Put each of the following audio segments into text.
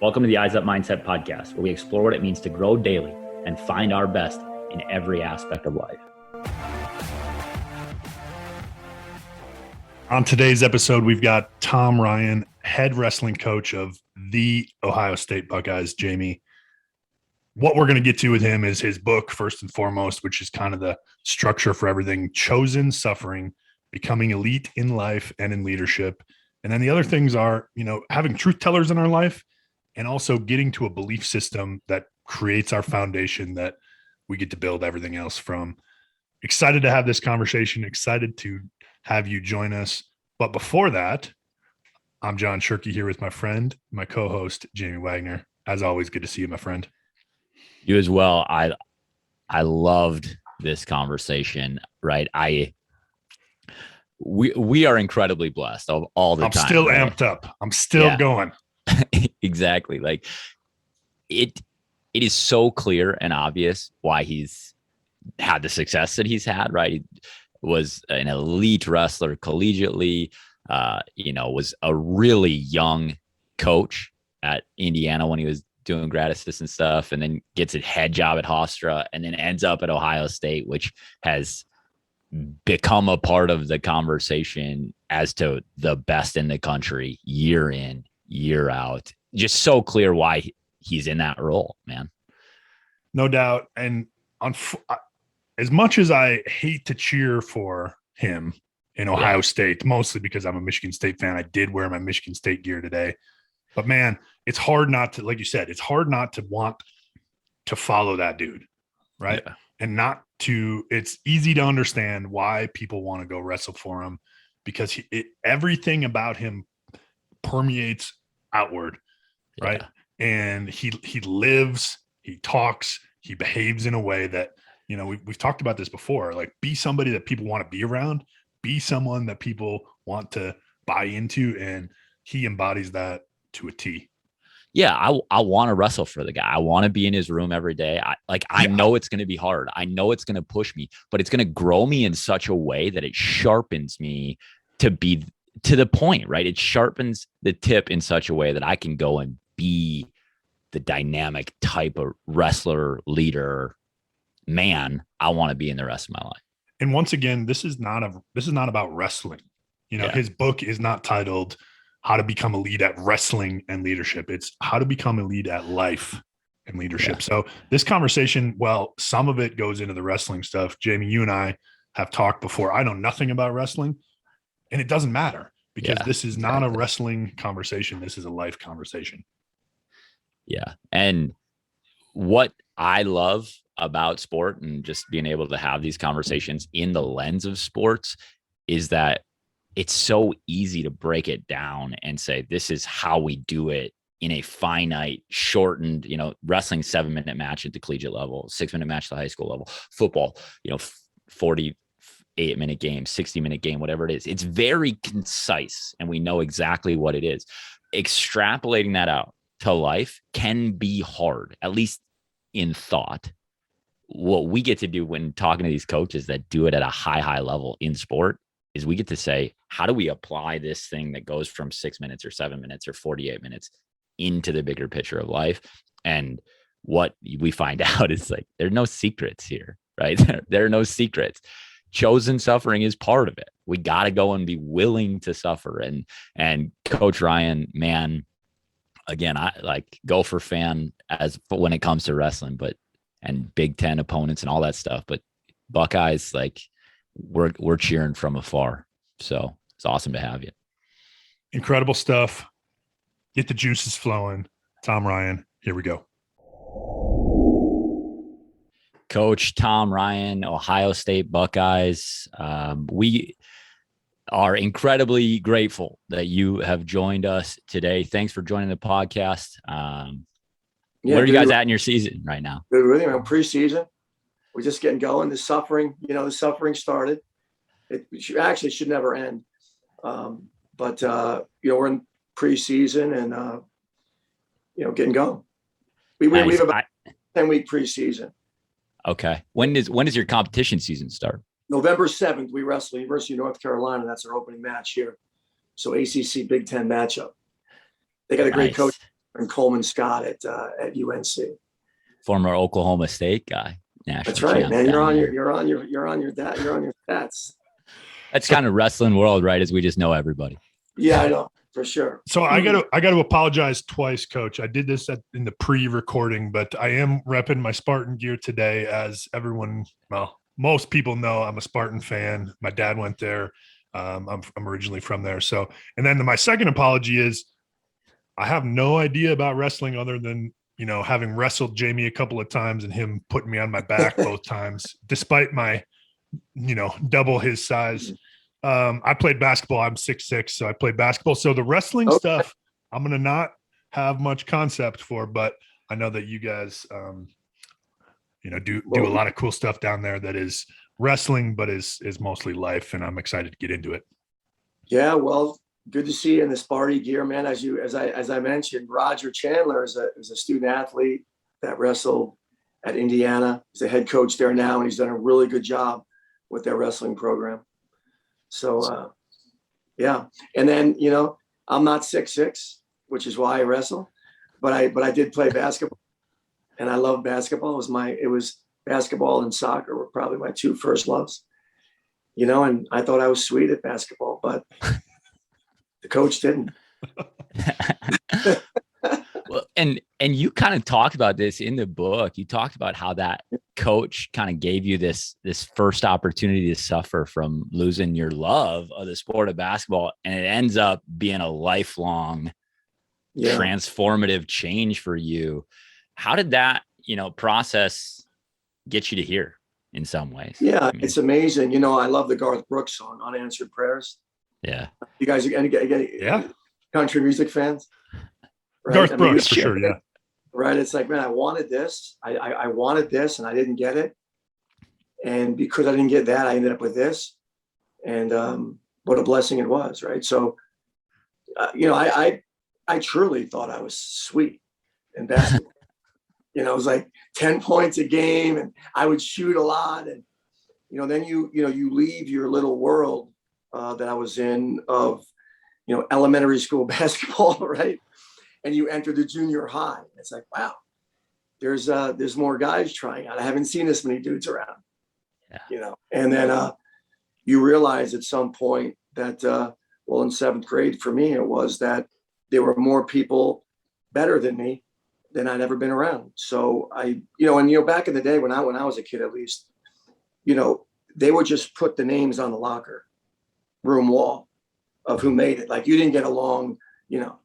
Welcome to the Eyes Up Mindset podcast, where we explore what it means to grow daily and find our best in every aspect of life. On today's episode, we've got Tom Ryan, head wrestling coach of the Ohio State Buckeyes. Jamie, what we're going to get to with him is his book, first and foremost, which is kind of the structure for everything: Chosen Suffering, Becoming Elite in Life and in Leadership. And then the other things are, having truth tellers in our life and also getting to a belief system that creates our foundation that we get to build everything else from. Excited to have this conversation, excited to have you join us. But before that, I'm John Shirky here with my friend, my co-host, Jamie Wagner. As always, good to see you, my friend. You as well. I loved this conversation, right? We are incredibly blessed all the time. I'm still right? amped up. I'm still going. Exactly. Like it is so clear and obvious why he's had the success that he's had, right? He was an elite wrestler collegiately, was a really young coach at Indiana when he was doing grad assistant stuff, and then gets a head job at Hofstra, and then ends up at Ohio State, which has become a part of the conversation as to the best in the country year in, year out. Just so clear why he's in that role, man. No doubt. And as much as I hate to cheer for him in Ohio State, mostly because I'm a Michigan State fan, I did wear my Michigan State gear today. But man, it's hard not to, like you said, it's hard not to want to follow that dude, right? Yeah. And it's easy to understand why people want to go wrestle for him, because everything about him permeates outward, right? Yeah. And he lives, he talks, he behaves in a way that, we've talked about this before, like be somebody that people want to be around, be someone that people want to buy into. And he embodies that to a T. Yeah, I want to wrestle for the guy. I want to be in his room every day. I know it's going to be hard. I know it's going to push me, but it's going to grow me in such a way that it sharpens me to be to the point, right? It sharpens the tip in such a way that I can go and be the dynamic type of wrestler, leader, man I want to be in the rest of my life. And once again, this is not about wrestling. His book is not titled How to Become a Lead at Wrestling and Leadership. It's How to Become a Lead at Life and Leadership. Yeah. So this conversation, well, some of it goes into the wrestling stuff. Jamie, you and I have talked before. I know nothing about wrestling, and it doesn't matter, because this is not a wrestling conversation. This is a life conversation. Yeah. And what I love about sport and just being able to have these conversations in the lens of sports is that it's so easy to break it down and say, this is how we do it in a finite, shortened, wrestling 7-minute match at the collegiate level, 6-minute match at the high school level, football, 48-minute game, 60-minute game, whatever it is. It's very concise and we know exactly what it is. Extrapolating that out to life can be hard, at least in thought. What we get to do when talking to these coaches that do it at a high level in sport is we get to say, how do we apply this thing that goes from 6 minutes or 7 minutes or 48 minutes into the bigger picture of life? And what we find out is like, there are no secrets here, right? There are no secrets. Chosen suffering is part of it. We got to go and be willing to suffer. And Coach Ryan, man, again, I like Gopher fan when it comes to wrestling, and Big Ten opponents and all that stuff. But Buckeyes, like we're cheering from afar. So it's awesome to have you. Incredible stuff. Get the juices flowing. Tom Ryan, here we go. Coach Tom Ryan, Ohio State Buckeyes. We are incredibly grateful that you have joined us today. Thanks for joining the podcast. Where are you guys at in your season right now? Really, preseason. We're just getting going. The suffering started. It should never end. But we're in preseason and, getting going. We have about 10-week preseason. Okay. When does your competition season start? November 7th, we wrestle University of North Carolina. That's our opening match here. So ACC Big Ten matchup. They got a great coach. and Coleman Scott at UNC. Former Oklahoma State guy. That's right, man. You're on your stats. That's kind of wrestling world, right? As we just know everybody. Yeah, I know for sure. So I got to apologize twice, Coach. I did this in the pre-recording, but I am repping my Spartan gear today. As everyone, well, most people know, I'm a Spartan fan. My dad went there. I'm originally from there. So, and then my second apology is I have no idea about wrestling other than, you know, having wrestled Jamie a couple of times and him putting me on my back both times, despite my, you know, double his size. I played basketball. I'm 6'6", so I played basketball. So the wrestling stuff, I'm going to not have much concept for, but I know that you guys, you know, do a lot of cool stuff down there that is wrestling, but is mostly life. And I'm excited to get into it. Yeah. Well, good to see you in the Sparty gear, man. As I mentioned, Roger Chandler is a student athlete that wrestled at Indiana. He's a head coach there now, and he's done a really good job with their wrestling program. So, yeah. And then, you know, I'm not 6'6", which is why I wrestle, but I did play basketball, and I love basketball. It was basketball and soccer were probably my two first loves, you know, and I thought I was sweet at basketball, but the coach didn't. Well, and you kind of talked about this in the book. You talked about how that coach kind of gave you this first opportunity to suffer from losing your love of the sport of basketball, and it ends up being a lifelong transformative change for you. How did that, you know, process get you to here in some ways? Yeah, I mean, it's amazing. You know, I love the Garth Brooks song, Unanswered Prayers. Yeah. You guys are any country music fans? Right? Garth Brooks, for sure. Yeah. Right. It's like, man, I wanted this. I wanted this, and I didn't get it. And because I didn't get that, I ended up with this. And what a blessing it was. Right. So, you know, I truly thought I was sweet in basketball. You know, it was like 10 points a game, and I would shoot a lot. And, you know, then you leave your little world that I was in of, you know, elementary school basketball, right? And you enter the junior high. It's like, wow, there's more guys trying out. I haven't seen this many dudes around, you know. And then you realize at some point that, well, in seventh grade for me, it was that there were more people better than me than I'd ever been around. So back in the day when I was a kid, at least, you know, they would just put the names on the locker room wall of who made it. Like, you didn't get a long, you know,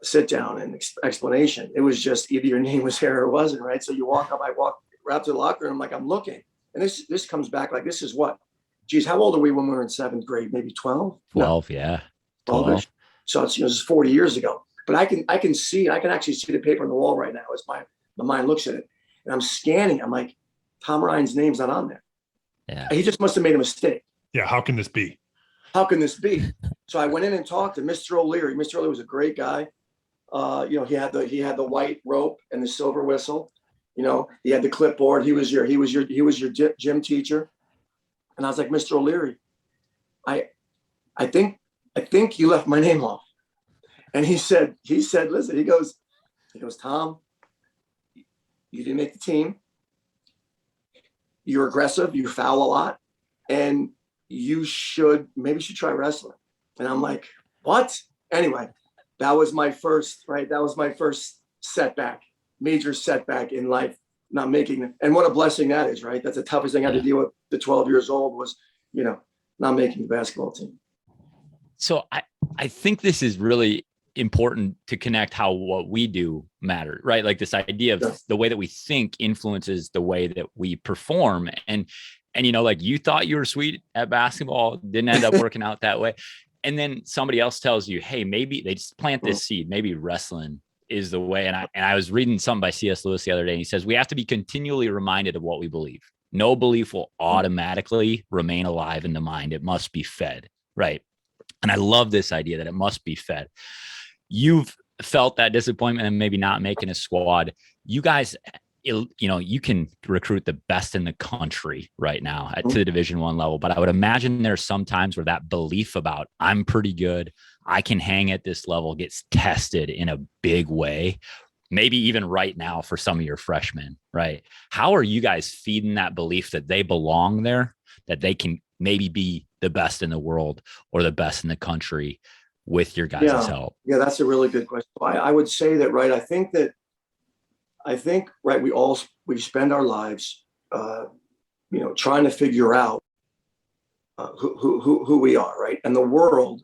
sit down and explanation. It was just either your name was here or it wasn't, right? So you walk up, I walk right up to the locker room, like, I'm looking. And this comes back like, this is what? Geez, how old are we when we were in seventh grade? Maybe 12? 12, yeah. 12. So it's, you know, this is 40 years ago. But I can actually see the paper on the wall right now as my mind looks at it. And I'm scanning. I'm like, Tom Ryan's name's not on there. Yeah. He just must have made a mistake. Yeah. How can this be? How can this be? So I went in and talked to Mr. O'Leary. Mr. O'Leary was a great guy. You know, he had the white rope and the silver whistle. You know, he had the clipboard. He was your gym teacher. And I was like, Mr. O'Leary, I think you left my name off. And he said, listen, he goes, Tom, you didn't make the team. You're aggressive. You foul a lot. And you should try wrestling. And I'm like, what? Anyway, that was my first setback, major setback in life, not making it. And what a blessing that is, right? That's the toughest thing I had to deal with at 12 years old was, you know, not making the basketball team. So I think this is really important to connect how what we do matter, right? Like this idea of the way that we think influences the way that we perform. And, you know, like you thought you were sweet at basketball, didn't end up working out that way. And then somebody else tells you, hey, maybe they just plant this seed, maybe wrestling is the way. And I was reading something by C.S. Lewis the other day, and he says, we have to be continually reminded of what we believe. No belief will automatically remain alive in the mind. It must be fed, right? And I love this idea that it must be fed. You've felt that disappointment and maybe not making a squad. You guys, you know, you can recruit the best in the country right now to the Division I level. But I would imagine there's some times where that belief about I'm pretty good, I can hang at this level gets tested in a big way, maybe even right now for some of your freshmen, right? How are you guys feeding that belief that they belong there, that they can maybe be the best in the world or the best in the country with your guys' help? Yeah, that's a really good question. I would say that, right, I think, right, we spend our lives, trying to figure out who we are, right? And the world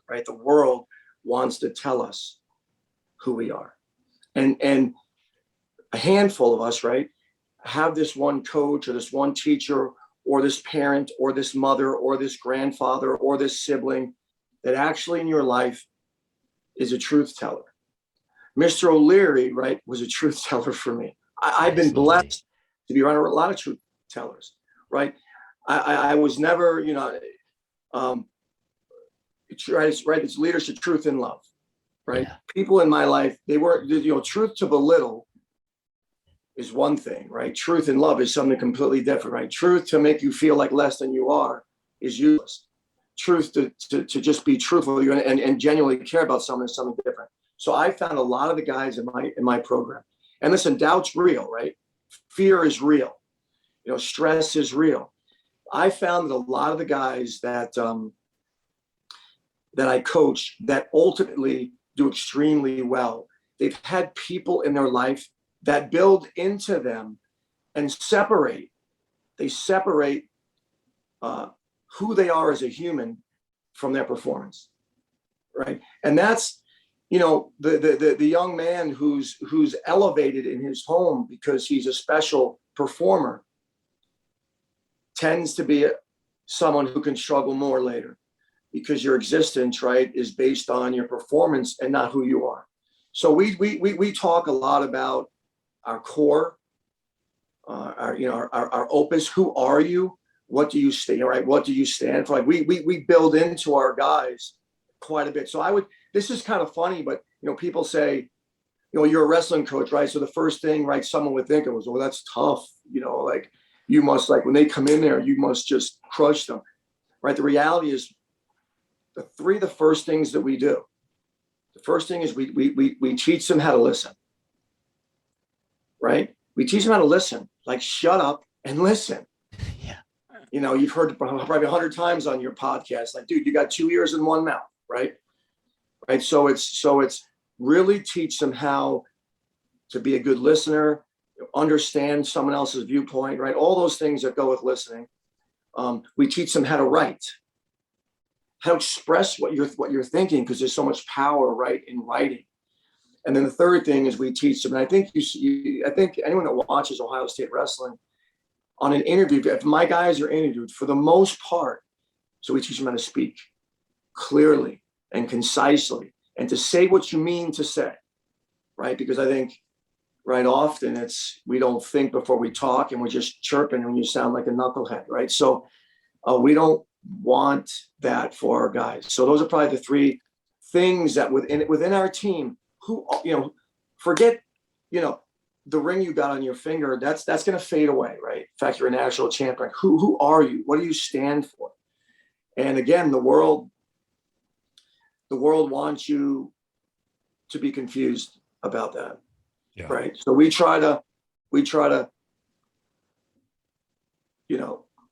wants to tell us who we are. And a handful of us, right, have this one coach or this one teacher or this parent or this mother or this grandfather or this sibling that actually in your life is a truth teller. Mr. O'Leary, right, was a truth teller for me. I've been blessed to be around a lot of truth tellers, right? I was never, it's leadership, truth, and love, right? Yeah. People in my life, they weren't, truth to belittle is one thing, right? Truth and love is something completely different, right? Truth to make you feel like less than you are is useless. Truth to just be truthful and genuinely care about something is something different. So I found a lot of the guys in my program. And listen, doubt's real, right? Fear is real. Stress is real. I found that a lot of the guys that I coach that ultimately do extremely well, they've had people in their life that build into them and separate. They separate who they are as a human from their performance, right? And that's, the young man who's elevated in his home because he's a special performer tends to be someone who can struggle more later because your existence, right, is based on your performance and not who you are. So we talk a lot about our core, our opus. Who are you? What do you stand, right? What do you stand for? Like we build into our guys quite a bit. So this is kind of funny, but people say, you're a wrestling coach, right? So the first thing, right, someone would think of was, oh, that's tough. Like you must, like when they come in there, you must just crush them, right? The reality is the first things that we do. The first thing is we teach them how to listen, right? We teach them how to listen, like shut up and listen. Yeah. You've heard it probably 100 times on your podcast, like, dude, you got 2 ears and 1 mouth, right? Right. So it's really teach them how to be a good listener, understand someone else's viewpoint, right? All those things that go with listening. We teach them how to write, how to express what you're thinking, because there's so much power, right, in writing. And then the third thing is we teach them, and I think I think anyone that watches Ohio State wrestling on an interview, if my guys are interviewed, for the most part, so we teach them how to speak clearly and concisely and to say what you mean to say, right? Because I think right often we don't think before we talk and we're just chirping and you sound like a knucklehead, right? So we don't want that for our guys. So those are probably the 3 things that within our team, who, forget, the ring you got on your finger, that's going to fade away, right? In fact, you're a national champion. Who are you? What do you stand for? And again, the world wants you to be confused about that. Yeah. Right. So we try to,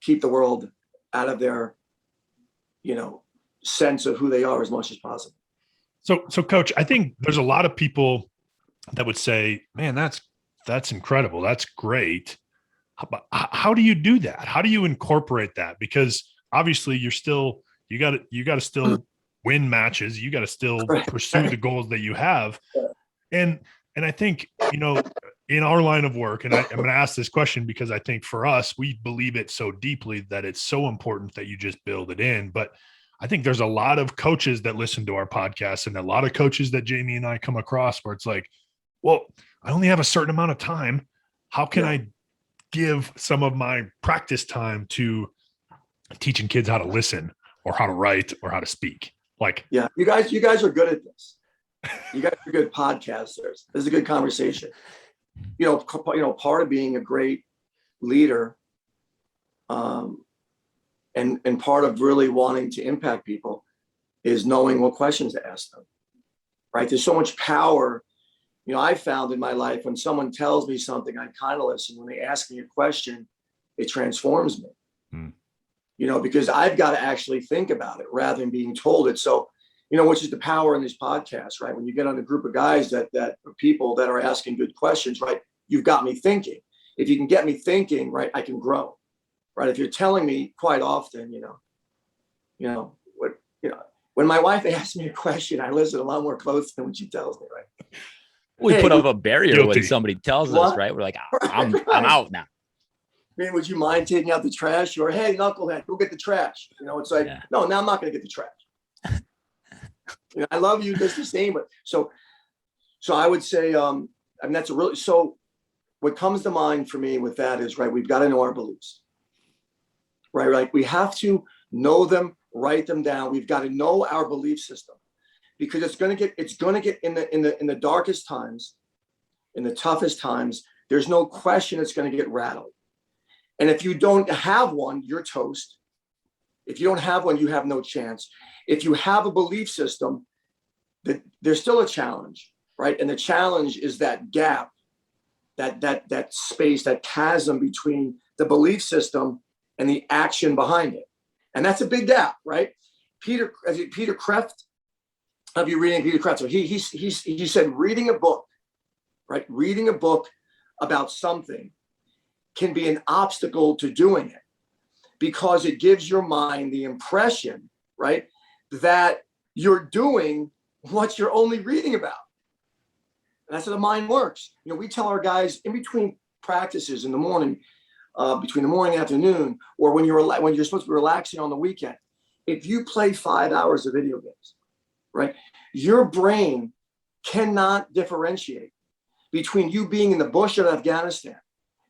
keep the world out of their, sense of who they are as much as possible. So Coach, I think there's a lot of people that would say, man, that's incredible. That's great. How do you do that? How do you incorporate that? Because obviously you got to still win matches. You got to still pursue the goals that you have. And I think, in our line of work, and I'm going to ask this question because I think for us, we believe it so deeply that it's so important that you just build it in. But I think there's a lot of coaches that listen to our podcast and a lot of coaches that Jamie and I come across where it's like, well, I only have a certain amount of time. How can I give some of my practice time to teaching kids how to listen or how to write or how to speak? Like, yeah, you guys are good at this. You guys are good podcasters. This is a good conversation. Part of being a great leader, and part of really wanting to impact people is knowing what questions to ask them, right? There's so much power. You know, I found in my life when someone tells me something, I kind of listen. When they ask me a question, it transforms me, you know, because I've got to actually think about it rather than being told it. So, you know, which is the power in this podcast, right? When you get on a group of guys that people that are asking good questions, right? You've got me thinking. If you can get me thinking, right, I can grow, right? If you're telling me quite often, when my wife asks me a question, I listen a lot more close than when she tells me, right? We put up a barrier guilty. when somebody tells us, What? right? We're like, I'm out now. I mean, would you mind taking out the trash? Or, hey, knucklehead, go get the trash. You know, it's like, no, now I'm not going to get the trash. You know, I love you just the same. But so I would say, I mean, that's a really, so what comes to mind for me with that is, right, we've got to know our beliefs, right? Like we have to know them, write them down. We've got to know our belief system because it's going to get in the darkest times, in the toughest times, there's no question it's going to get rattled. And if you don't have one, you're toast. If you don't have one, you have no chance. If you have a belief system, there's still a challenge, right? And the challenge is that gap, that space, that chasm between the belief system and the action behind it. And that's a big gap, right? Peter Kreeft, have you reading Peter Kreeft? So he said reading a book, right? Reading a book about something can be an obstacle to doing it because it gives your mind the impression, right, that you're doing what you're only reading about. And that's how the mind works. You know, we tell our guys in between practices in the morning, between the morning and afternoon, or when you're supposed to be relaxing on the weekend, if you play 5 hours of video games, right, your brain cannot differentiate between you being in the bush of Afghanistan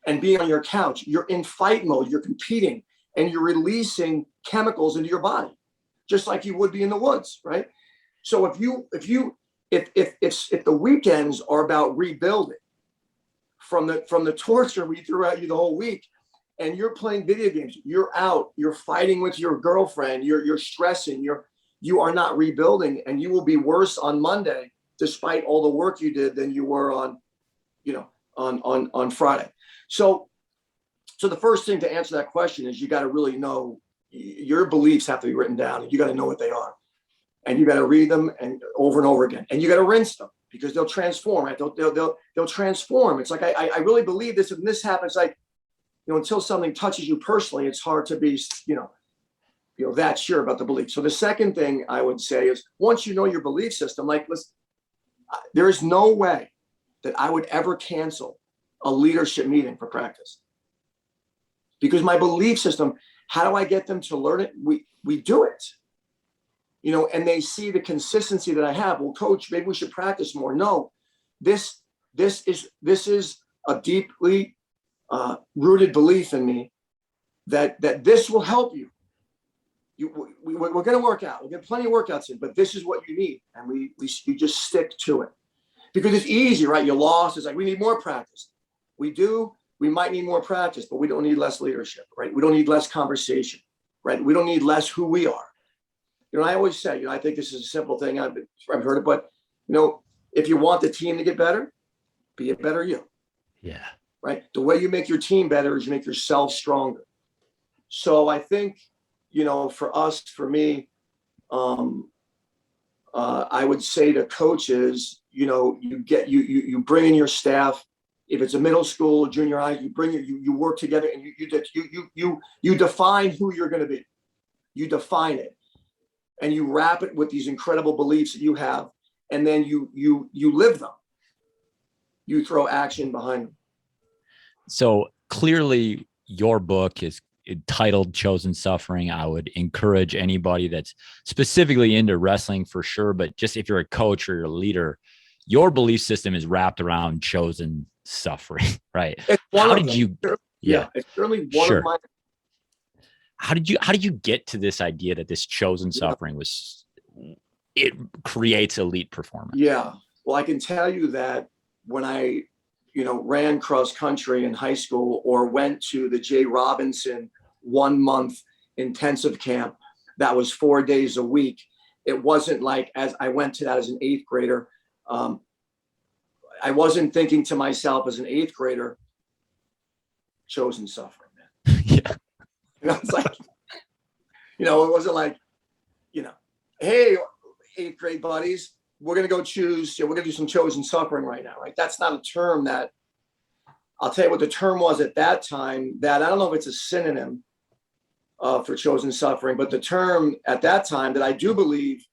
and being on your couch. You're in fight mode, you're competing, and you're releasing chemicals into your body, just like you would be in the woods, right? So if the weekends are about rebuilding from the torture we threw at you the whole week, and you're playing video games, you're out, you're fighting with your girlfriend, you're stressing, you are not rebuilding, and you will be worse on Monday, despite all the work you did, than you were on Friday. So the first thing to answer that question is you got to really know your beliefs have to be written down, and you got to know what they are, and you got to read them and over again, and you got to rinse them because they'll transform, right? They'll transform. It's like I really believe this, and this happens. Like, you know, until something touches you personally, it's hard to be that sure about the belief. So the second thing I would say is once you know your belief system, like listen, there is no way that I would ever cancel a leadership meeting for practice because my belief system, how do I get them to learn it? We do it, you know, and they see the consistency that I have. Well, coach, maybe we should practice more. No, this is a deeply rooted belief in me that this will help you. We're going to work out. We'll get plenty of workouts in, but this is what you need. And you just stick to it because it's easy, right? You're lost. It's like, we need more practice. We might need more practice, but we don't need less leadership, right? We don't need less conversation, right? We don't need less who we are. You know, I always say, you know, I think this is a simple thing. I've heard it, but you know, if you want the team to get better, be a better you. Yeah. Right. The way you make your team better is you make yourself stronger. So I think, you know, for me, I would say to coaches, you know, you bring in your staff. If it's a middle school, junior high, you work together and you define who you're going to be. You define it, and you wrap it with these incredible beliefs that you have, and then you live them. You throw action behind them. So clearly, your book is titled Chosen Suffering. I would encourage anybody that's specifically into wrestling for sure, but just if you're a coach or you're a leader, your belief system is wrapped around chosen suffering, right? How did you? Yeah, it's certainly one of my. How did you get to this idea that this chosen suffering it creates elite performance? Yeah, well, I can tell you that when I, you know, ran cross country in high school or went to the Jay Robinson 1 month intensive camp that was 4 days a week, it wasn't like, as I went to that as an eighth grader, I wasn't thinking to myself as an eighth grader, chosen suffering, man. Yeah. It's like, it wasn't like, hey, eighth grade buddies, we're going to go choose, we're going to do some chosen suffering right now, right? That's not a term that, I'll tell you what the term was at that time, that I don't know if it's a synonym for chosen suffering, but the term at that time that I do believe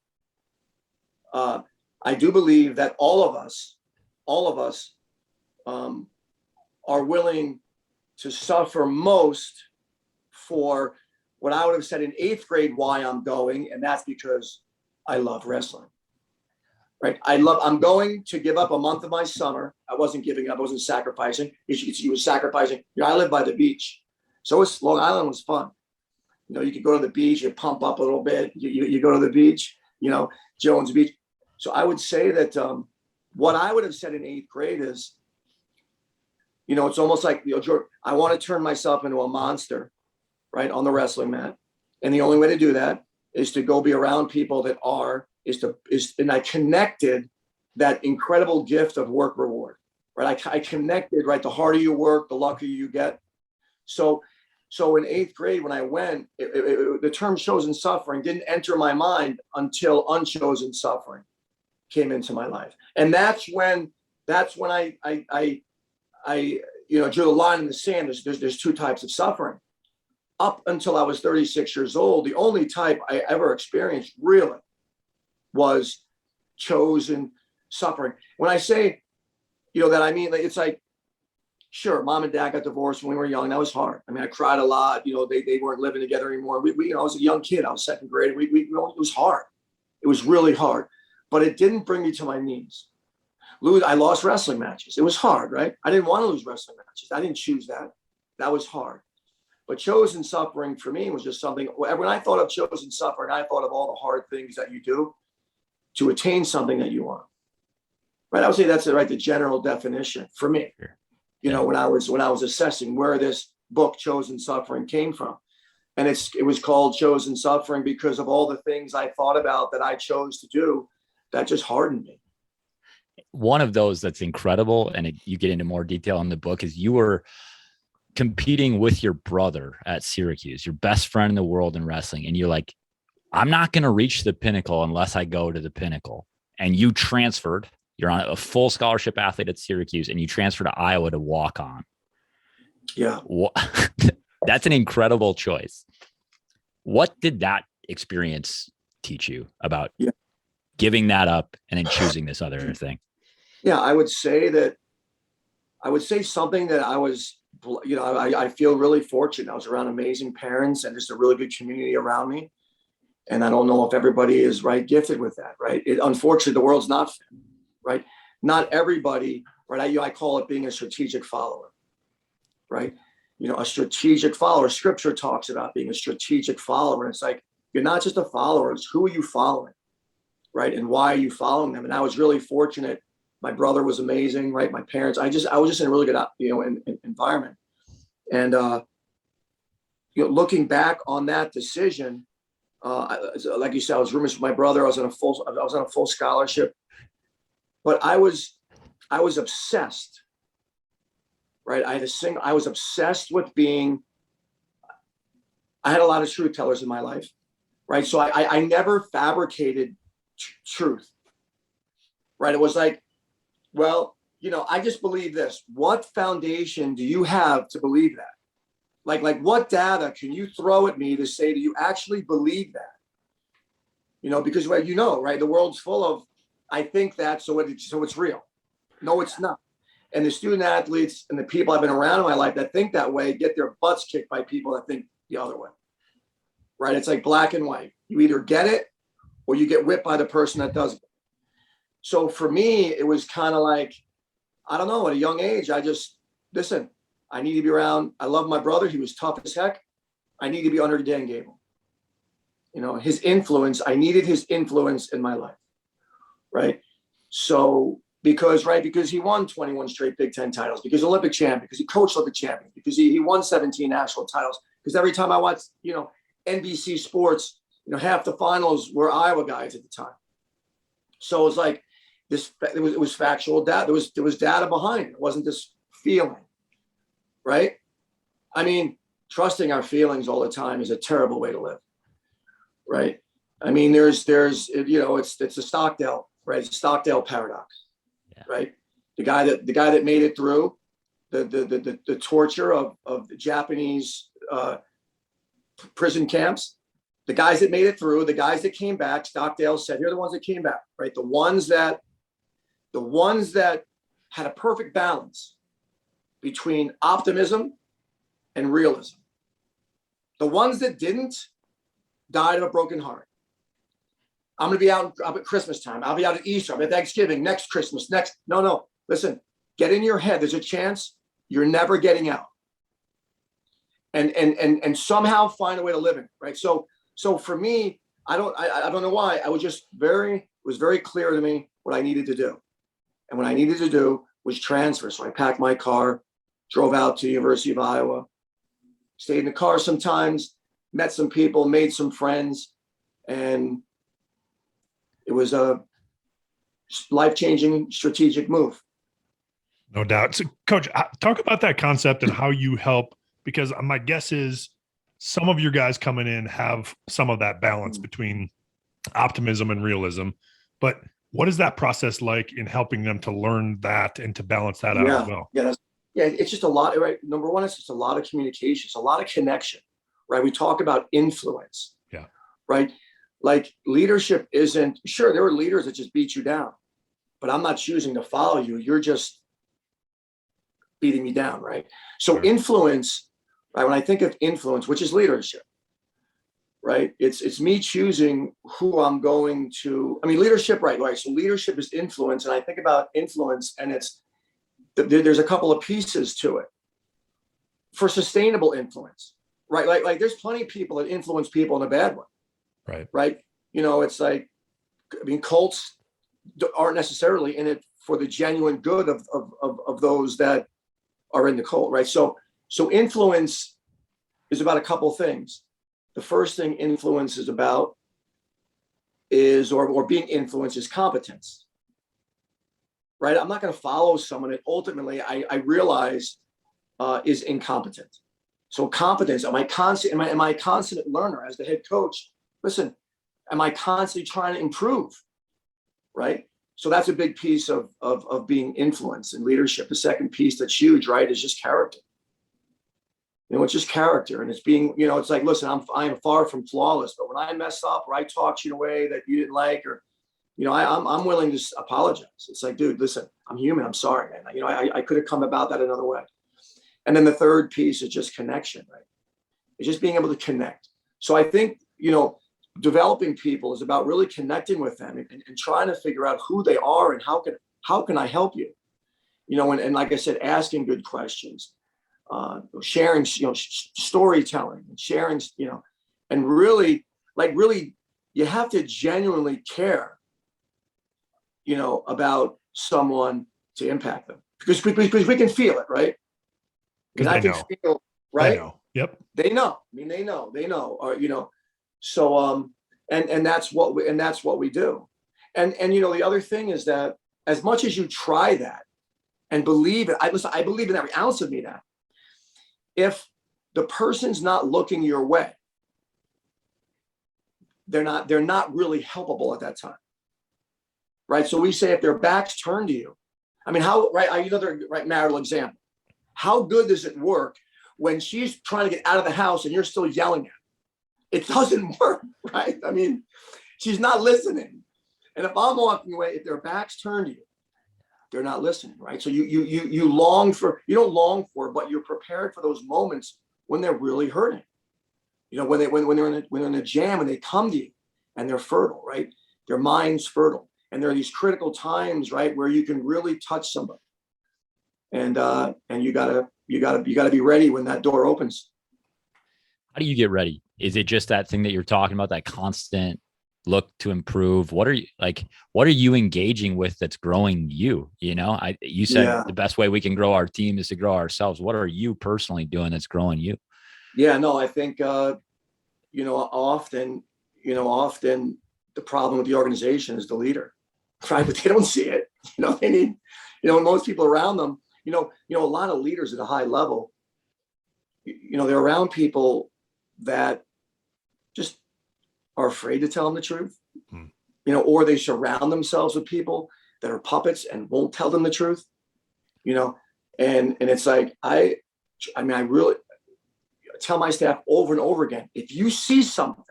that all of us are willing to suffer most for what I would have said in eighth grade, why I'm going. And that's because I love wrestling, right? I'm going to give up a month of my summer. I wasn't giving up. I wasn't sacrificing. You were sacrificing. I live by the beach. So Long Island was fun. You could go to the beach, you pump up a little bit. You go to the beach, Jones Beach. So I would say that what I would have said in eighth grade is, it's almost like, George, I want to turn myself into a monster, right, on the wrestling mat. And the only way to do that is to go be around people that and I connected that incredible gift of work reward, right? I connected, right? The harder you work, the luckier you get. So in eighth grade, when I went, the term chosen suffering didn't enter my mind until unchosen suffering came into my life. And that's when I drew the line in the sand. There's two types of suffering. Up until I was 36 years old, the only type I ever experienced really was chosen suffering. When I say, that, I mean, it's like, sure, mom and dad got divorced when we were young. That was hard. I mean, I cried a lot. They weren't living together anymore. I was a young kid. I was second grade. It was hard. It was really hard, but it didn't bring me to my knees. I lost wrestling matches. It was hard, right? I didn't want to lose wrestling matches. I didn't choose that. That was hard. But chosen suffering for me was just something, when I thought of chosen suffering, I thought of all the hard things that you do to attain something that you want. Right? I would say that's the general definition for me. Sure. When I was assessing where this book, Chosen Suffering, came from. And it was called Chosen Suffering because of all the things I thought about that I chose to do that just hardened me. One of those that's incredible, and you get into more detail in the book, is you were competing with your brother at Syracuse, your best friend in the world in wrestling. And you're like, I'm not going to reach the pinnacle unless I go to the pinnacle. And you transferred, you're on a full scholarship athlete at Syracuse, and you transfer to Iowa to walk on. Yeah. That's an incredible choice. What did that experience teach you about giving that up and then choosing this other thing? Yeah, I would say something that I was, I feel really fortunate. I was around amazing parents and just a really good community around me. And I don't know if everybody is gifted with that, right? Unfortunately, the world's not fair, right? Not everybody, right? I call it being a strategic follower, right? A strategic follower. Scripture talks about being a strategic follower. And it's like, you're not just a follower, it's who are you following, right? And why are you following them? And I was really fortunate. My brother was amazing, right? My parents, I was just in a really good, environment. And, looking back on that decision, like you said, I was roommates with my brother. I was on a full scholarship, but I was obsessed, right? I was obsessed with I had a lot of truth tellers in my life, right? So I never fabricated truth, right? It was like, well, I just believe this. What foundation do you have to believe that? Like what data can you throw at me to say, do you actually believe that? Because right, the world's full of, I think that, so it's real. No, it's not. And the student athletes and the people I've been around in my life that think that way get their butts kicked by people that think the other way, right? It's like black and white. You either get it or you get whipped by the person that doesn't. So for me, it was kind of like, I don't know, at a young age, listen, I need to be around. I love my brother. He was tough as heck. I need to be under Dan Gable. His influence, I needed his influence in my life, right? So because he won 21 straight Big Ten titles, because Olympic champion, because he coached Olympic champion, because he won 17 national titles. Because every time I watch, NBC Sports, half the finals were Iowa guys at the time. So it was like this, it was factual data. There was data behind it. It wasn't this feeling, right? I mean, trusting our feelings all the time is a terrible way to live, right? I mean, it's a Stockdale, right? It's a Stockdale paradox, right? The guy that made it through the torture of the Japanese prison camps, the guys that made it through, the guys that came back, Stockdale said, here are the ones that came back, right? The ones that had a perfect balance between optimism and realism. The ones that didn't died of a broken heart. I'm going to be out at Christmas time. I'll be out at Easter. I'll be at Thanksgiving, next Christmas, No. Listen, get in your head. There's a chance you're never getting out. And somehow find a way to live in it, right? So for me, I don't know why. It was very clear to me what I needed to do. And what I needed to do was transfer. So I packed my car, drove out to the University of Iowa, stayed in the car sometimes, met some people, made some friends, and it was a life-changing strategic move. No doubt. So, Coach, talk about that concept and how you help, because my guess is some of your guys coming in have some of that balance between optimism and realism. But what is that process like in helping them to learn that and to balance that out as well? Yeah, it's just a lot, right? Number one, it's just a lot of communication. It's a lot of connection, right? We talk about influence, right? Like leadership isn't, sure, there are leaders that just beat you down, but I'm not choosing to follow you. You're just beating me down, right? So influence, right? When I think of influence, which is leadership, right? It's me choosing who I'm going to, leadership, right? So leadership is influence. And I think about influence, and there's a couple of pieces to it. For sustainable influence, right? Like there's plenty of people that influence people in a bad way. Right. It's like, cults aren't necessarily in it for the genuine good of those that are in the cult, right? So influence is about a couple things. The first thing influence is about or being influenced is competence, right? I'm not going to follow someone that ultimately I realize is incompetent. So competence, am I a constant learner as the head coach? Listen, am I constantly trying to improve, right? So that's a big piece of being influenced in leadership. The second piece that's huge, right, is just character. It's just character, and it's being, it's like, listen, I am far from flawless, but when I mess up or I talk to you in a way that you didn't like, or, I'm willing to apologize. It's like, dude, listen, I'm human. I'm sorry, man. I could have come about that another way. And then the third piece is just connection, right? It's just being able to connect. So I think, developing people is about really connecting with them and trying to figure out who they are and how can I help you? And like I said, asking good questions, sharing, storytelling and sharing, and really, you have to genuinely care, about someone to impact them because we can feel it, right? Because I can feel, right? They know. Yep. They know. They know, or, so, and that's what we do. And, the other thing is that as much as you try that and believe it, I believe in every ounce of me that if the person's not looking your way, they're not really helpable at that time. Right. So we say if their back's turned to you, how, right. Another marital example. How good does it work when she's trying to get out of the house and you're still yelling at her? It doesn't work, right? She's not listening. And if I'm walking away, if their back's turned to you, they're not listening, right? So you don't long for, but you're prepared for those moments when they're really hurting. When they're in a jam and they come to you and they're fertile, right? Their mind's fertile. And there are these critical times, right, where you can really touch somebody. And you gotta be ready when that door opens. How do you get ready? Is it just that thing that you're talking about, that constant look to improve? What are you engaging with that's growing you? You said the best way we can grow our team is to grow ourselves. What are you personally doing that's growing you? Yeah, no, I think, often, often the problem with the organization is the leader, right? But they don't see it. They need, most people around them, a lot of leaders at a high level, they're around people that just are afraid to tell them the truth, or they surround themselves with people that are puppets and won't tell them the truth, and it's like, I really tell my staff over and over again, if you see something,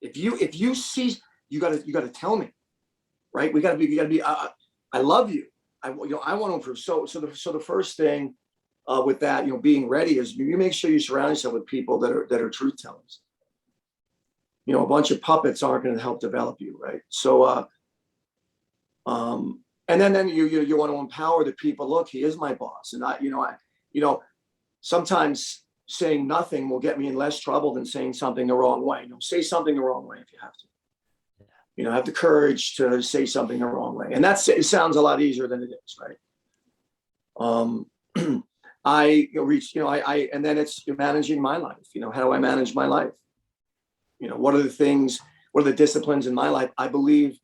if you see, you gotta tell me, right? We gotta be, I love you. I want to improve. So the first thing with that, being ready is you make sure you surround yourself with people that are truth tellers. A bunch of puppets aren't going to help develop you, right? So, and then you want to empower the people. Look, he is my boss, and sometimes saying nothing will get me in less trouble than saying something the wrong way. Say something the wrong way if you have to. Have the courage to say something the wrong way, and it sounds a lot easier than it is, right? I and then it's managing my life. How do I manage my life? What are the disciplines in my life? I believe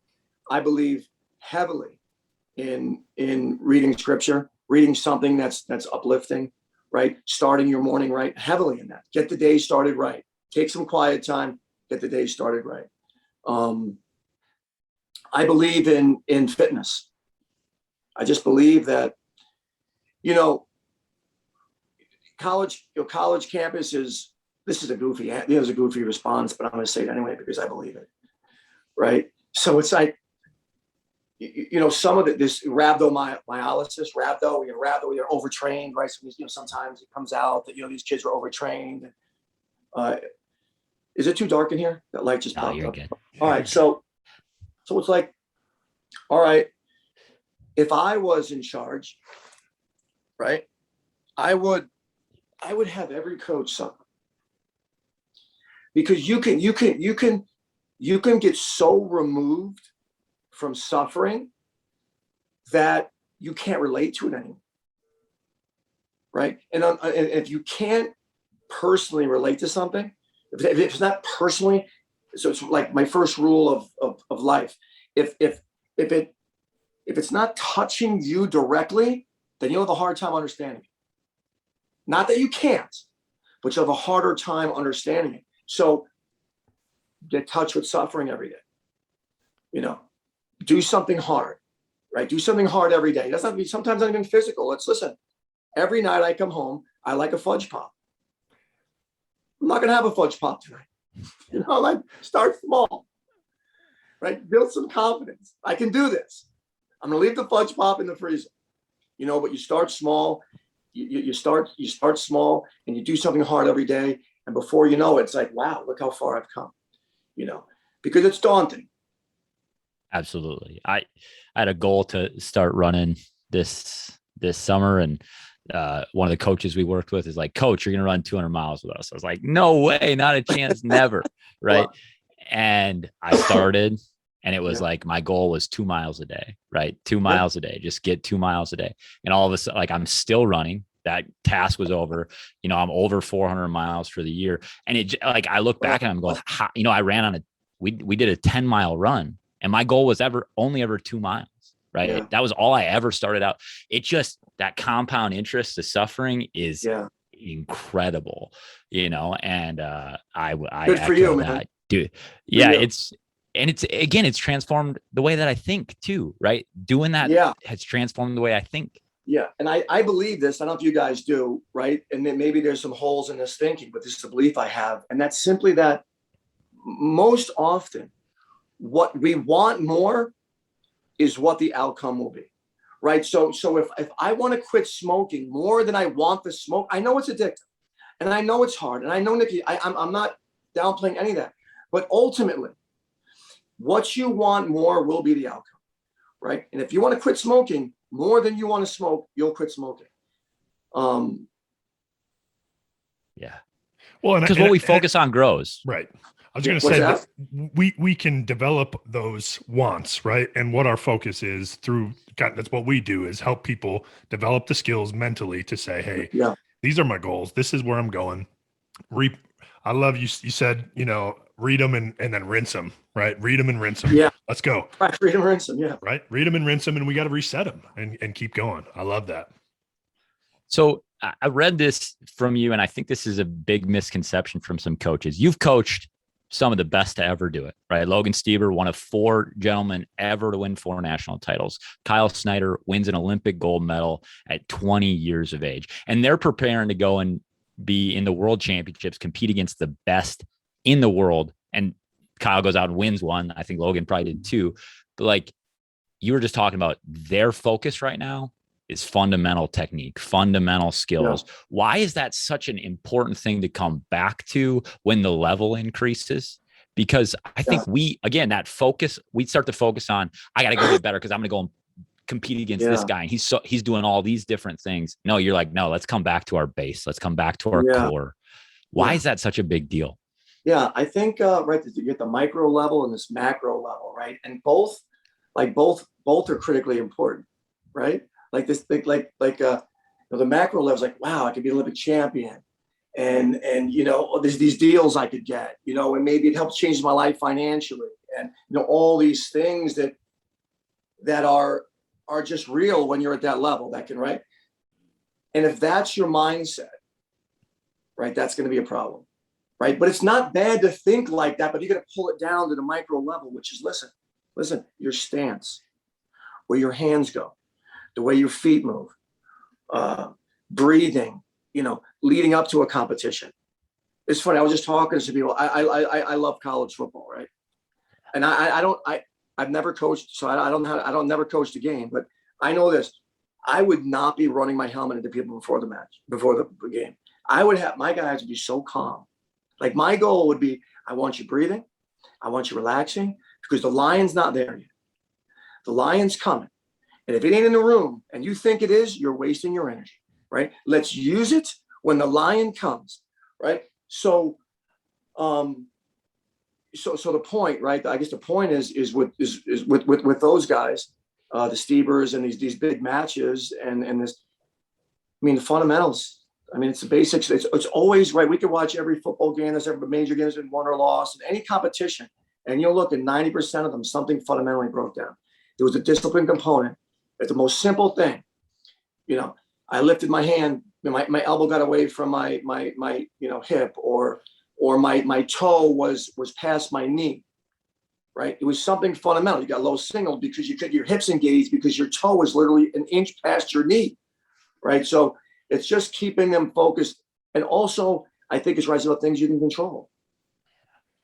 heavily in reading scripture, reading something that's uplifting, right? Starting your morning right, heavily in that. Get the day started right. Take some quiet time, get the day started right. I believe in fitness. I just believe that, college campus is, this is a goofy response, but I'm going to say it anyway because I believe it, right? So it's like, some of this rhabdomyolysis, they're overtrained, right? So sometimes it comes out that these kids were overtrained. Is it too dark in here? That light just popped up. Good. All right, so it's like, all right, if I was in charge, right, I would have every coach suffer, because you can get so removed from suffering that you can't relate to it anymore, right? And if you can't personally relate to something, if it's not personally, so it's like my first rule of life. If it's not touching you directly, then you'll have a hard time understanding it. Not that you can't, but you'll have a harder time understanding it. So get in touch with suffering every day. Do something hard, right? Do something hard every day. It doesn't have to be, sometimes not even physical. Listen, every night I come home, I like a fudge pop. I'm not going to have a fudge pop tonight. Start small, right? Build some confidence. I can do this. I'm going to leave the fudge pop in the freezer, but you start small. You start small and you do something hard every day. And before you know it, it's like, wow, look how far I've come, because it's daunting. Absolutely. I had a goal to start running this summer, and one of the coaches we worked with is like, Coach, you're going to run 200 miles with us. I was like, no way, not a chance, never. Right. Wow. And I started, and it was like, my goal was 2 miles a day, right? 2 miles a day, just get 2 miles a day. And all of a sudden, like, I'm still running. That task was over. I'm over 400 miles for the year. And it, like, I look back and I'm going, I ran on we did a 10-mile run, and my goal was only ever 2 miles. Right. Yeah. That was all I ever started out. It just, that compound interest to suffering is incredible, and I good for you, man. Dude. Yeah. It's transformed the way that I think too. Right. Doing that has transformed the way I think. Yeah. And I believe this. I don't know if you guys do. Right. And then maybe there's some holes in this thinking, but this is a belief I have. And that's simply that most often what we want more is what the outcome will be, right? So if I want to quit smoking more than I want the smoke, I know it's addictive, and I know it's hard, and I know, Nikki, I'm not downplaying any of that, but ultimately, what you want more will be the outcome, right? And if you want to quit smoking more than you want to smoke, you'll quit smoking. Yeah. Well, because what we focus on grows, right? I was going to say that we can develop those wants, right? And what our focus is through, that's what we do, is help people develop the skills mentally to say, hey, these are my goals. This is where I'm going. I love you. You said, read them and then rinse them, right? Read them and rinse them. Yeah. Let's go. Right. Read them, rinse them. Yeah. Right. Read them and rinse them. And we got to reset them and keep going. I love that. So I read this from you, and I think this is a big misconception from some coaches. You've coached some of the best to ever do it, right? Logan Stieber, one of 4 gentlemen ever to win 4 national titles. Kyle Snyder wins an Olympic gold medal at 20 years of age. And they're preparing to go and be in the world championships, compete against the best in the world. And Kyle goes out and wins one. I think Logan probably did too. But like you were just talking about, their focus right now is fundamental technique, fundamental skills. Yeah. Why is that such an important thing to come back to when the level increases? Because I think that focus, we start to focus on, I got to go get better because I'm going to go and compete against this guy. And he's doing all these different things. No, you're like, no, let's come back to our base. Let's come back to our core. Why is that such a big deal? Yeah, I think, right, you get the micro level and this macro level, right? And both are critically important, right? Like this, the macro level is like, wow, I could be an Olympic champion, and there's these deals I could get, and maybe it helps change my life financially, and all these things that are just real when you're at that level. That can, right? And if that's your mindset, right, that's going to be a problem, right? But it's not bad to think like that, but you got to pull it down to the micro level, which is listen, your stance, where your hands go, the way your feet move, breathing, leading up to a competition. It's funny. I was just talking to people. I love college football, right? And I've never coached, so I don't never coach the game, but I know this. I would not be running my helmet into people before the match, before the game. I would have, my guys would be so calm. Like my goal would be, I want you breathing. I want you relaxing, because the lion's not there yet. The lion's coming. And if it ain't in the room and you think it is, you're wasting your energy, right? Let's use it when the lion comes, right? So the point, right? I guess the point is with those guys, the Stiebers and these big matches and this. I mean, the fundamentals. I mean, it's the basics. It's always right. We could watch every football game that's ever major games been won or lost, any competition, and you'll look at 90% of them, something fundamentally broke down. There was a discipline component. It's the most simple thing. I lifted my hand, my elbow got away from my hip, or my toe was past my knee, right? It was something fundamental. You got low signal because your hips engaged because your toe was literally an inch past your knee, right? So it's just keeping them focused. And also, I think it's right about things you can control.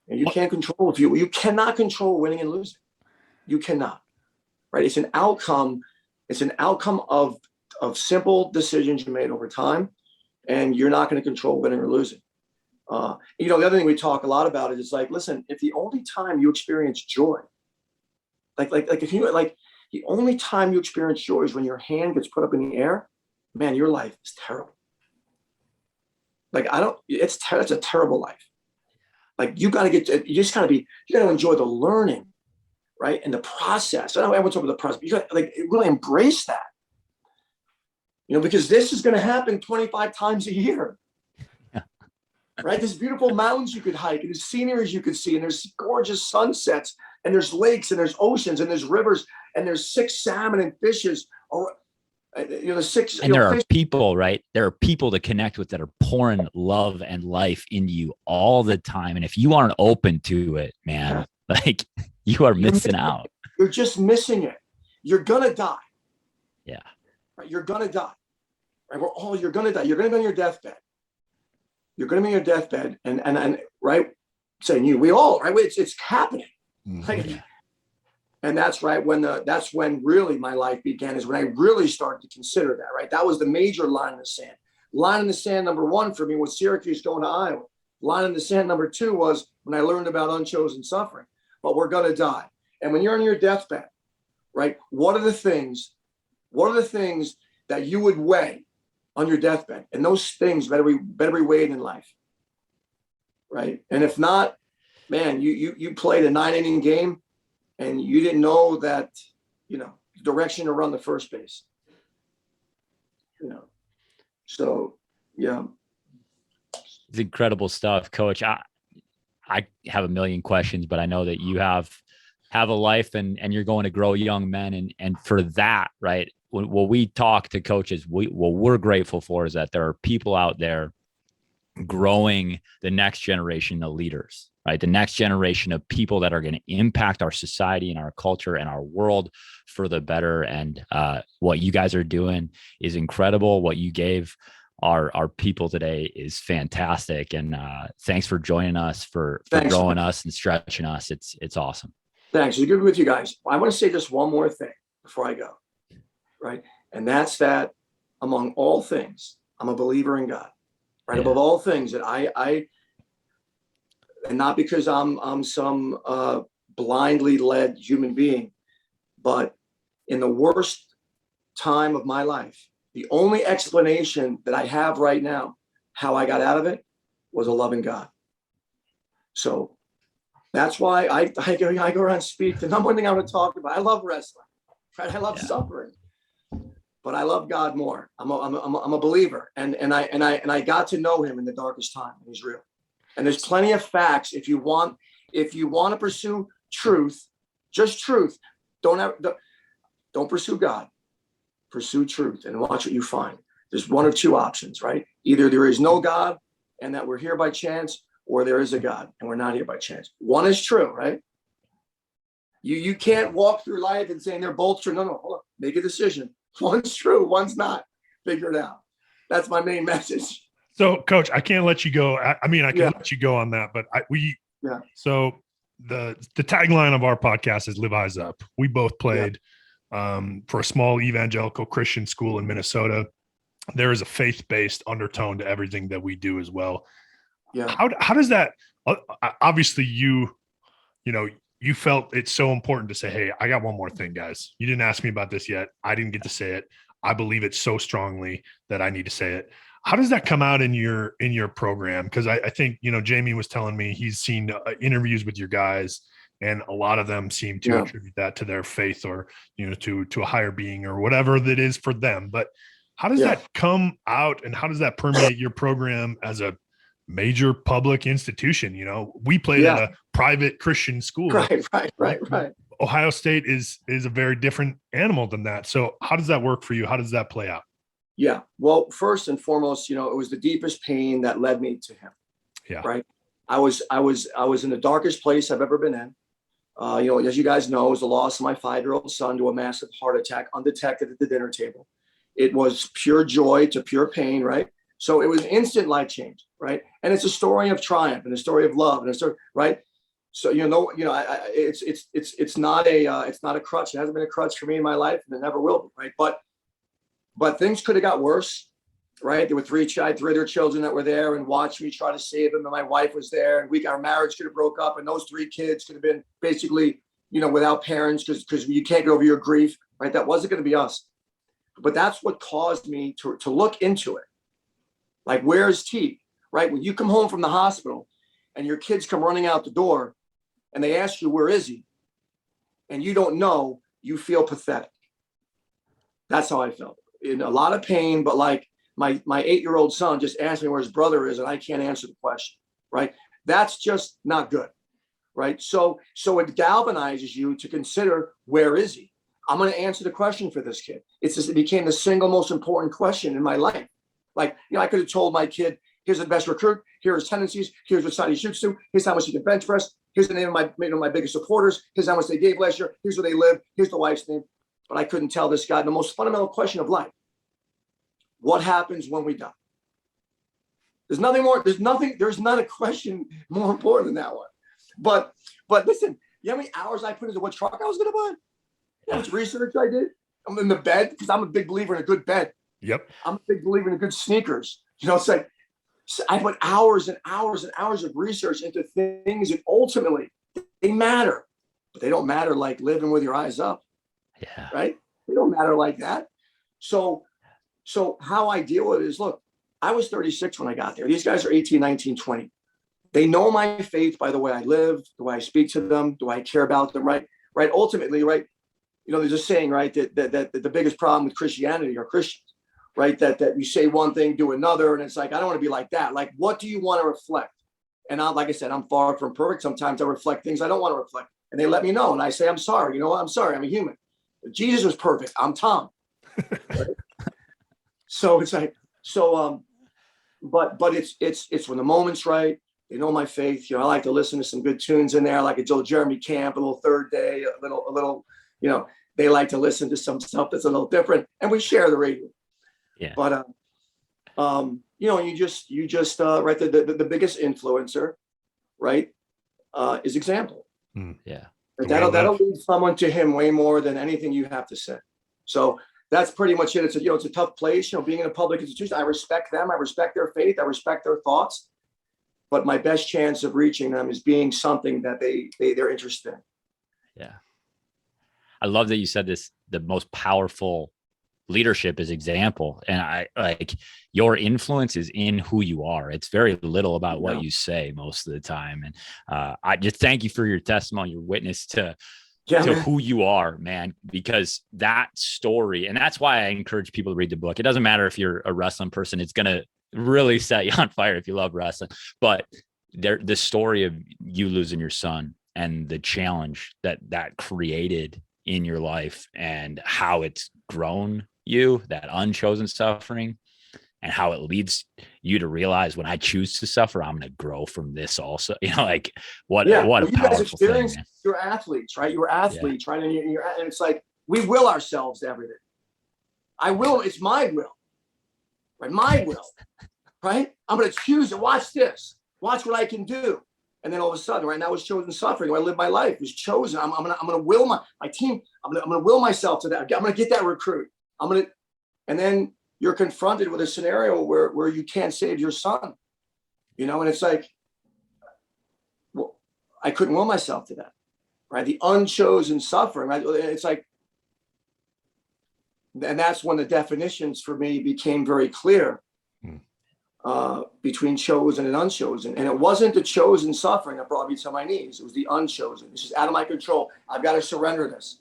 And you can't control you cannot control winning and losing. You cannot, right? It's an outcome. It's an outcome of simple decisions you made over time, and you're not going to control winning or losing. The other thing we talk a lot about is like, listen, if the only time you experience joy, like the only time you experience joy is when your hand gets put up in the air, man, your life is terrible. It's a terrible life. Like you got to enjoy the learning, right? And the process. I don't know what's over the process. But you got to really embrace that. Because this is going to happen 25 times a year. Right? There's beautiful mountains you could hike, and there's sceneries you could see, and there's gorgeous sunsets, and there's lakes, and there's oceans, and there's rivers, and there's 6 salmon and fishes, or the 6. And there are people, right? There are people to connect with that are pouring love and life into you all the time. And if you aren't open to it, man, like you are missing out. You're just missing it. You're gonna die. Yeah. Right? You're gonna die. Right? You're gonna die. You're gonna be on your deathbed. You're going to be on your deathbed, and right, saying we all, right, it's happening. Mm-hmm. And that's right that's when really my life began, is when I really started to consider that, right? That was the major line in the sand. Line in the sand number 1 for me was Syracuse going to Iowa. Line in the sand number 2 was when I learned about unchosen suffering. But we're going to die. And when you're on your deathbed, right, what are the things that you would weigh on your deathbed? And those things better be weighed in life, right? And if not, man, you played a 9-inning game and you didn't know that, direction to run the first base, So yeah. It's incredible stuff, Coach. I have a million questions, but I know that you have a life and you're going to grow young men. And for that, right, when we talk to coaches, what we're grateful for is that there are people out there growing the next generation of leaders, right? The next generation of people that are going to impact our society and our culture and our world for the better. And what you guys are doing is incredible. What you gave our people today is fantastic. And thanks for joining us, for growing us and stretching us. It's awesome. Thanks. It's good with you guys. I want to say just one more thing before I go, right? And that's that among all things, I'm a believer in God, right? Yeah. Above all things, that I and not because I'm some blindly led human being, but in the worst time of my life, the only explanation that I have right now, how I got out of it, was a loving God. So that's why I go around and speak. The number one thing I want to talk about, I love wrestling, right? I love suffering, but I love God more. I'm a believer, and I got to know Him in the darkest time. He's real. And there's plenty of facts. If you want to pursue truth, just truth, don't pursue God. Pursue truth and watch what you find. There's one or two options, right? Either there is no God and that we're here by chance, or there is a God and we're not here by chance. One is true, right? You can't walk through life and saying they're both true. No, hold on. Make a decision. One's true, one's not. Figure it out. That's my main message. So, Coach, I can't let you go. I can let you go on that, but So the tagline of our podcast is "Live Eyes Up." We both played for a small evangelical Christian school in Minnesota. There is a faith-based undertone to everything that we do as well. Yeah. How does that? Obviously, you felt it's so important to say, "Hey, I got one more thing, guys. You didn't ask me about this yet. I didn't get to say it. I believe it so strongly that I need to say it." How does that come out in your program? Because I think, Jamie was telling me he's seen interviews with your guys, and a lot of them seem to attribute that to their faith or, to a higher being or whatever that is for them. But how does that come out, and how does that permeate your program as a major public institution? We played at a private Christian school. Right. Ohio State is a very different animal than that. So how does that work for you? How does that play out? Yeah. Well, first and foremost, it was the deepest pain that led me to Him. Yeah. Right. I was in the darkest place I've ever been in. As you guys know, it was the loss of my 5-year-old son to a massive heart attack, undetected at the dinner table. It was pure joy to pure pain. Right. So it was instant life change. Right. And it's a story of triumph and a story of love and a story. Right. So, it's not a crutch. It hasn't been a crutch for me in my life, and it never will be. Right. But things could have got worse, right? There were three other children that were there and watched me try to save them. And my wife was there, and our marriage could have broke up, and those 3 kids could have been basically, without parents because you can't get over your grief, right? That wasn't going to be us. But that's what caused me to look into it. Like, where's T, right? When you come home from the hospital and your kids come running out the door and they ask you, where is he? And you don't know, you feel pathetic. That's how I felt. In a lot of pain, but like my 8-year-old son just asked me where his brother is, and I can't answer the question, right? That's just not good, right? So it galvanizes you to consider, where is he? I'm going to answer the question for this kid. It became the single most important question in my life. Like, I could have told my kid, here's the best recruit, here are his tendencies, here's what side he shoots to, here's how much he can bench press, here's the name of my biggest supporters, here's how much they gave last year, here's where they live, here's the wife's name. But I couldn't tell this guy the most fundamental question of life. What happens when we die? There's not a question more important than that one. But listen, you know how many hours I put into what truck I was going to buy? You know how much research I did? I'm in the bed, because I'm a big believer in a good bed. Yep. I'm a big believer in good sneakers. It's like, I put hours and hours and hours of research into things that ultimately they matter, but they don't matter like living with your eyes up. Yeah. Right? They don't matter like that. So how I deal with it is, look, I was 36 when I got there. These guys are 18, 19, 20. They know my faith by the way I live, the way I speak to them, the way I care about them, right? Right. Ultimately, right. There's a saying, right, that the biggest problem with Christianity are Christians. right? That you say one thing, do another. And it's like, I don't want to be like that. Like, what do you want to reflect? And like I said, I'm far from perfect. Sometimes I reflect things I don't want to reflect. And they let me know. And I say, I'm sorry. You know what? I'm sorry. I'm a human. Jesus was perfect. I'm Tom. Right? So it's like, but it's when the moment's right. They know my faith. You know, I like to listen to some good tunes in there. I like a little Jeremy Camp, a little Third Day, a little, you know, they like to listen to some stuff that's a little different, and we share the radio. Yeah. But you know, you just right, the biggest influencer, right, is example. Yeah. That'll lead someone to him way more than anything you have to say. So that's pretty much it. It's a tough place, you know, being in a public institution. I respect them. I respect their faith. I respect their thoughts. But my best chance of reaching them is being something that they're interested in. Yeah. I love that you said this, the most powerful leadership is example. And I like your influence is in who you are. It's very little about what you say most of the time. And I just thank you for your testimony, your witness to who you are, man, because that story, and that's why I encourage people to read the book. It doesn't matter if you're a wrestling person, it's going to really set you on fire if you love wrestling, but the story of you losing your son and the challenge that created in your life and how it's grown you, that unchosen suffering, and how it leads you to realize when I choose to suffer, I'm going to grow from this also. You know, like what a powerful thing, man. You're athletes, right? You're athletes, right? And it's like, we will ourselves to everything. It's my will, right? My will, right? I'm going to choose to watch this, watch what I can do. And then all of a sudden, right now, was chosen suffering. Where I live my life was chosen. I'm gonna will my team. I'm gonna will myself to that. I'm gonna get that recruit. And then you're confronted with a scenario where you can't save your son, you know, and it's like, well, I couldn't will myself to that, right? The unchosen suffering, right? It's like, and that's when the definitions for me became very clear. Between chosen and unchosen. And it wasn't the chosen suffering that brought me to my knees. It was the unchosen. This is out of my control. I've got to surrender this.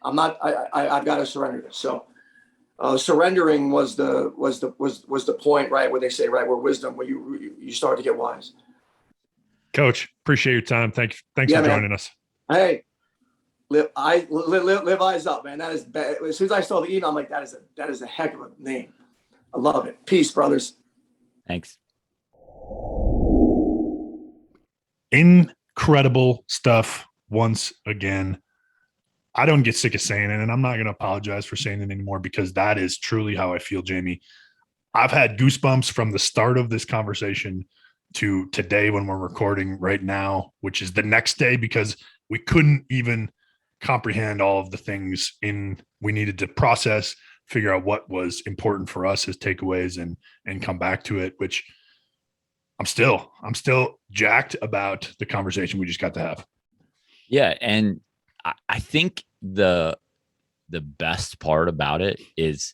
I've got to surrender this. So surrendering was the point, right? Where they say, right, where wisdom, where you start to get wise. Coach, appreciate your time. Thanks for joining us. Hey, live eyes up, man. That is bad. As soon as I saw the email, I'm like, that is a heck of a name. I love it. Peace, brothers. Thanks. Incredible stuff once again. I don't get sick of saying it, and I'm not going to apologize for saying it anymore because that is truly how I feel, Jamie. I've had goosebumps from the start of this conversation to today when we're recording right now, which is the next day, because we couldn't even comprehend all of the things we needed to process, figure out what was important for us as takeaways and come back to it, which I'm still jacked about the conversation we just got to have. Yeah. And I think the best part about it is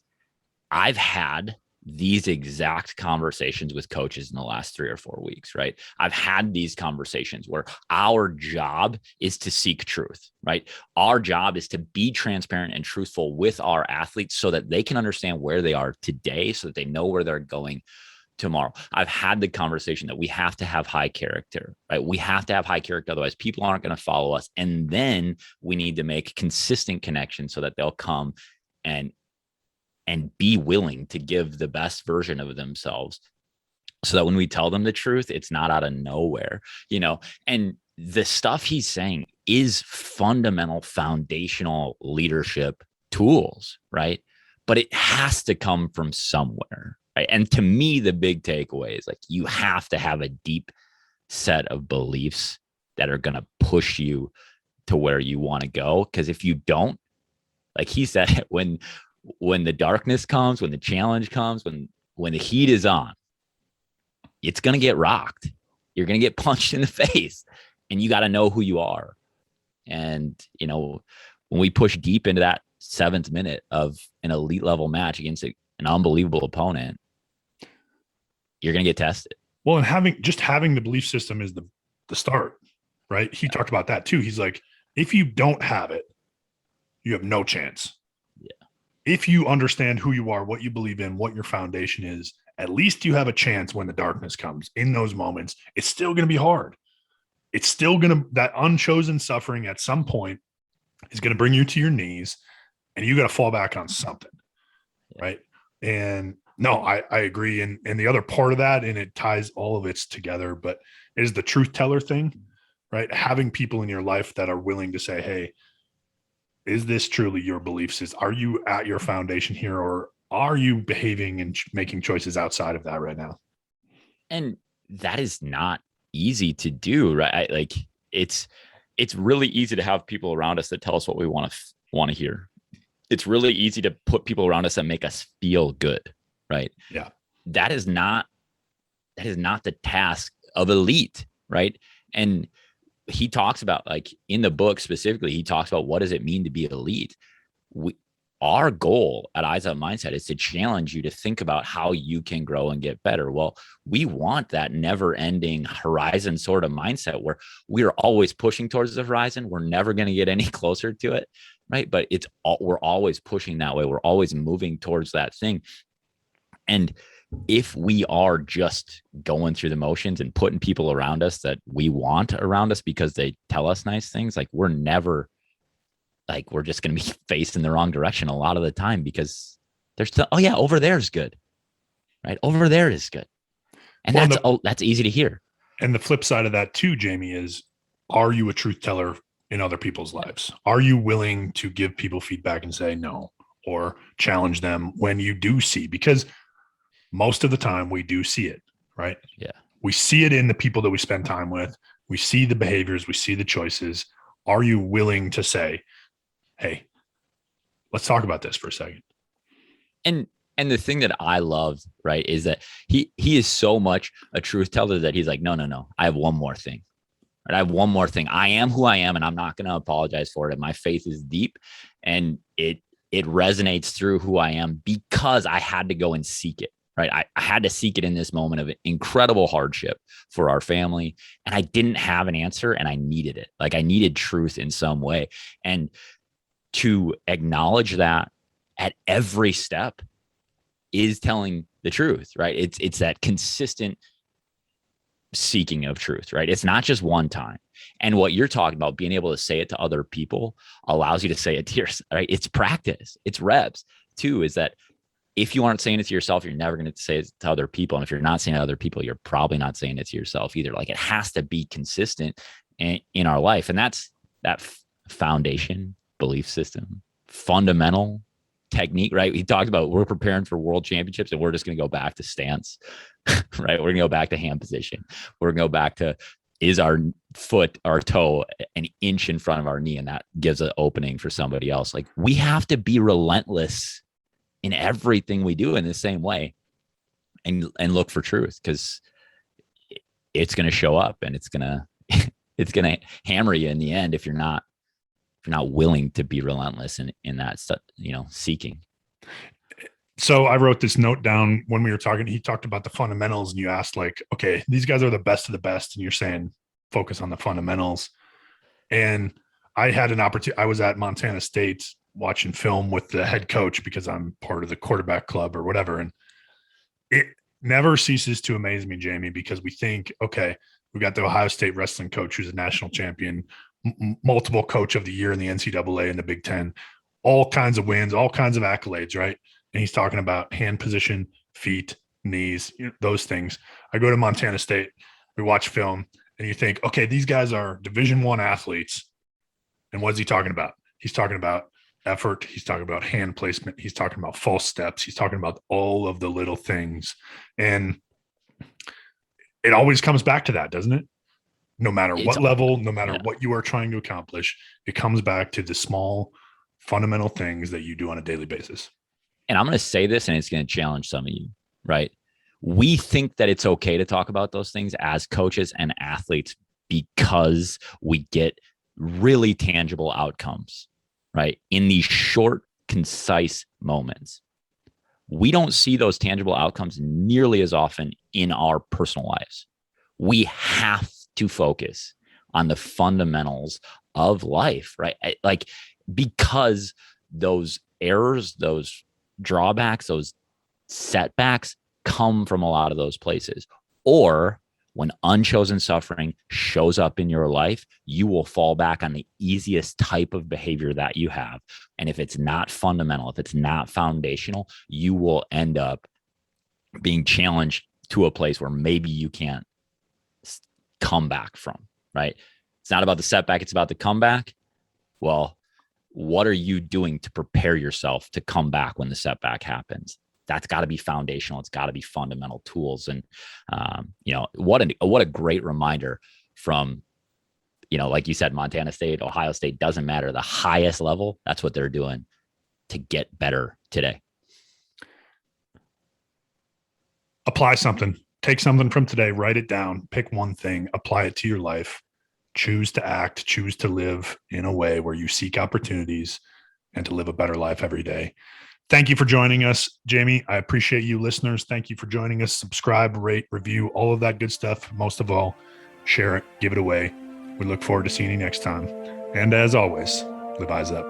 I've had these exact conversations with coaches in the last 3 or 4 weeks, right? I've had these conversations where our job is to seek truth, right? Our job is to be transparent and truthful with our athletes so that they can understand where they are today, so that they know where they're going tomorrow. I've had the conversation that we have to have high character, right? We have to have high character. Otherwise people aren't going to follow us. And then we need to make consistent connections so that they'll come and be willing to give the best version of themselves, so that when we tell them the truth, it's not out of nowhere, you know. And the stuff he's saying is fundamental, foundational leadership tools, right? But it has to come from somewhere, right? And to me, the big takeaway is like, you have to have a deep set of beliefs that are going to push you to where you want to go. Because if you don't, like he said, when the darkness comes, when the challenge comes, when the heat is on, it's going to get rocked. You're going to get punched in the face, and you got to know who you are. And, you know, when we push deep into that 7th minute of an elite level match against an unbelievable opponent, you're going to get tested. Well, and having the belief system is the start, right? He talked about that too. He's like, if you don't have it, you have no chance. Yeah. if you understand who you are, what you believe in, what your foundation is, at least you have a chance when the darkness comes. In those moments, it's still going to be hard. It's still going to, that unchosen suffering at some point is going to bring you to your knees, and you got to fall back on something. Right. And no, I agree. And the other part of that, and it ties all of it together, but is the truth teller thing, right? Having people in your life that are willing to say, hey, is this truly your beliefs? Are you at your foundation here, or are you behaving and making choices outside of that right now? And that is not easy to do, right? Like it's really easy to have people around us that tell us what we want to hear. It's really easy to put people around us that make us feel good, right? Yeah. That is not the task of elite, right? And he talks about, like in the book specifically, he talks about what does it mean to be elite. Our goal at Eyes Up Mindset is to challenge you to think about how you can grow and get better. Well, we want that never ending horizon sort of mindset where we are always pushing towards the horizon. We're never going to get any closer to it. Right. But we're always pushing that way. We're always moving towards that thing. And if we are just going through the motions and putting people around us that we want around us because they tell us nice things, like we're just going to be facing the wrong direction a lot of the time, because there's oh yeah, over there is good. Right. Over there is good. And that's easy to hear. And the flip side of that too, Jamie, is, are you a truth teller in other people's lives? Are you willing to give people feedback and say no, or challenge them when you do see? Because most of the time we do see it, right? Yeah. We see it in the people that we spend time with. We see the behaviors, we see the choices. Are you willing to say, hey, let's talk about this for a second? And the thing that I love, right, is that he is so much a truth teller that he's like, no, I have one more thing. I have one more thing. I am who I am, and I'm not going to apologize for it. My faith is deep, and it resonates through who I am because I had to go and seek it, right? I had to seek it in this moment of incredible hardship for our family, and I didn't have an answer, and I needed it. Like I needed truth in some way. And to acknowledge that at every step is telling the truth, right? It's that consistent seeking of truth, right? It's not just one time. And what you're talking about, being able to say it to other people, allows you to say it to yourself, right? It's practice, it's reps too, is that if you aren't saying it to yourself, you're never going to say it to other people. And if you're not saying it to other people, you're probably not saying it to yourself either. Like it has to be consistent in our life. And that's that foundation, belief system, fundamental technique, right? He talked about we're preparing for world championships and we're just going to go back to stance, right? We're going to go back to hand position. We're going to go back to, is our foot, our toe an inch in front of our knee? And that gives an opening for somebody else. Like we have to be relentless in everything we do in the same way, and look for truth, because it's going to show up and it's going to hammer you in the end if you're not willing to be relentless in that stuff, seeking. So I wrote this note down when we were talking. He talked about the fundamentals, and you asked like, okay, these guys are the best of the best, and you're saying focus on the fundamentals. And I had an opportunity. I was at Montana State watching film with the head coach because I'm part of the quarterback club or whatever. And it never ceases to amaze me, Jamie, because we think, okay, we got the Ohio State wrestling coach who's a national champion, multiple coach of the year in the NCAA and the Big Ten, all kinds of wins, all kinds of accolades, right? And he's talking about hand position, feet, knees, those things. I go to Montana State, we watch film, and you think, okay, these guys are Division I athletes. And what is he talking about? He's talking about effort. He's talking about hand placement. He's talking about false steps. He's talking about all of the little things. And it always comes back to that, doesn't it? No matter what level, no matter what you are trying to accomplish, it comes back to the small fundamental things that you do on a daily basis. And I'm going to say this, and it's going to challenge some of you, right? We think that it's okay to talk about those things as coaches and athletes because we get really tangible outcomes, right? In these short, concise moments. We don't see those tangible outcomes nearly as often in our personal lives. We have to focus on the fundamentals of life, right? Like, because those errors, those drawbacks, those setbacks come from a lot of those places. Or when unchosen suffering shows up in your life, you will fall back on the easiest type of behavior that you have. And if it's not fundamental, if it's not foundational, you will end up being challenged to a place where maybe you can't come back from, right? It's not about the setback, it's about the comeback. Well, what are you doing to prepare yourself to come back when the setback happens? That's got to be foundational. It's got to be fundamental tools. And, what a great reminder from, like you said, Montana State, Ohio State, doesn't matter. The highest level, that's what they're doing to get better today. Apply something. Take something from today, write it down, pick one thing, apply it to your life, choose to act, choose to live in a way where you seek opportunities and to live a better life every day. Thank you for joining us, Jamie. I appreciate you, listeners. Thank you for joining us. Subscribe, rate, review, all of that good stuff. Most of all, share it, give it away. We look forward to seeing you next time. And as always, live eyes up.